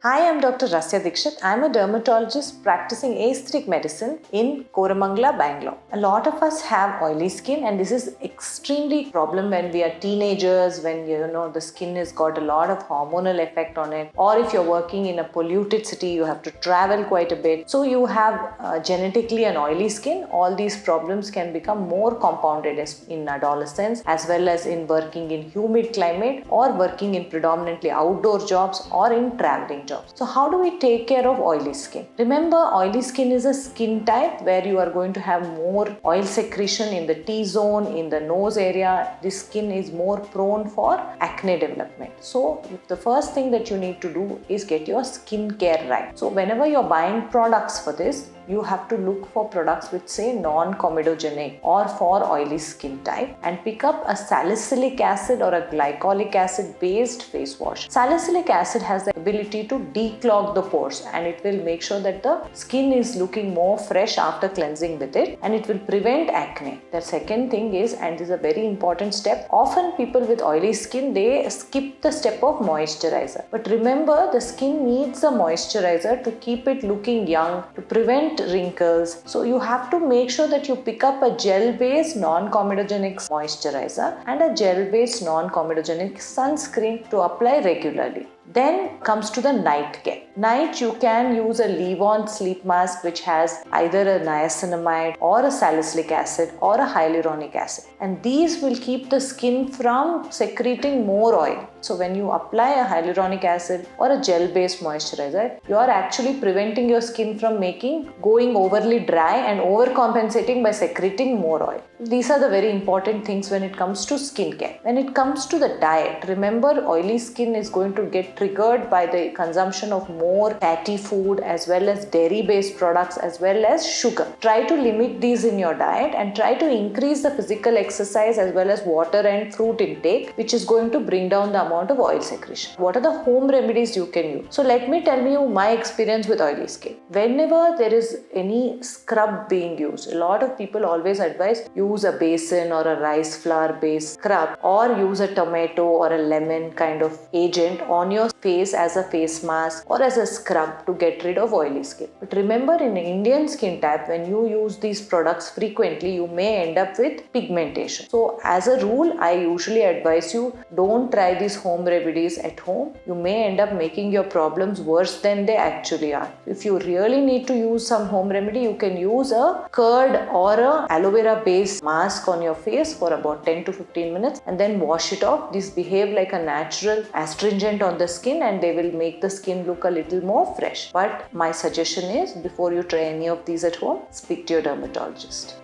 Hi, I'm Dr. Rasya Dixit. I'm a dermatologist practicing aesthetic medicine in Koramangala, Bengaluru. A lot of us have oily skin, and this is extremely problem when we are teenagers, when the skin has got a lot of hormonal effect on it, or if you're working in a polluted city, you have to travel quite a bit. So you have genetically an oily skin. All these problems can become more compounded in adolescence, as well as in working in humid climate or working in predominantly outdoor jobs or in traveling jobs. So how do we take care of oily skin? Remember, oily skin is a skin type where you are going to have more oil secretion in the T-zone, in the nose area. This skin is more prone for acne development. So the first thing that you need to do is get your skin care right. So whenever you're buying products for this, you have to look for products which say non-comedogenic or for oily skin type, and pick up a salicylic acid or a glycolic acid based face wash. Salicylic acid has the ability to declog the pores, and it will make sure that the skin is looking more fresh after cleansing with it, and it will prevent acne. The second thing is, and this is a very important step, often people with oily skin, they skip the step of moisturizer. But remember, the skin needs a moisturizer to keep it looking young, to prevent wrinkles. So you have to make sure that you pick up a gel-based non-comedogenic moisturizer and a gel-based non-comedogenic sunscreen to apply regularly. Then comes to the night care. Night, you can use a leave-on sleep mask which has either a niacinamide or a salicylic acid or a hyaluronic acid, and these will keep the skin from secreting more oil. So when you apply a hyaluronic acid or a gel-based moisturizer, you are actually preventing your skin from going overly dry and overcompensating by secreting more oil. These are the very important things when it comes to skincare. When it comes to the diet, remember, oily skin is going to get triggered by the consumption of more fatty food, as well as dairy-based products, as well as sugar. Try to limit these in your diet and try to increase the physical exercise as well as water and fruit intake, which is going to bring down the amount of oil secretion. What are the home remedies you can use? So let me tell you my experience with oily skin. Whenever there is any scrub being used, a lot of people always advise use a besan or a rice flour based scrub, or use a tomato or a lemon kind of agent on your face as a face mask or as a scrub to get rid of oily skin. But remember, in Indian skin type, when you use these products frequently, you may end up with pigmentation. So as a rule, I usually advise you, don't try these home remedies at home. You may end up making your problems worse than they actually are. If you really need to use some home remedy, you can use a curd or a aloe vera based mask on your face for about 10 to 15 minutes and then wash it off. These behave like a natural astringent on the skin, and they will make the skin look a little more fresh. But my suggestion is, before you try any of these at home, speak to your dermatologist.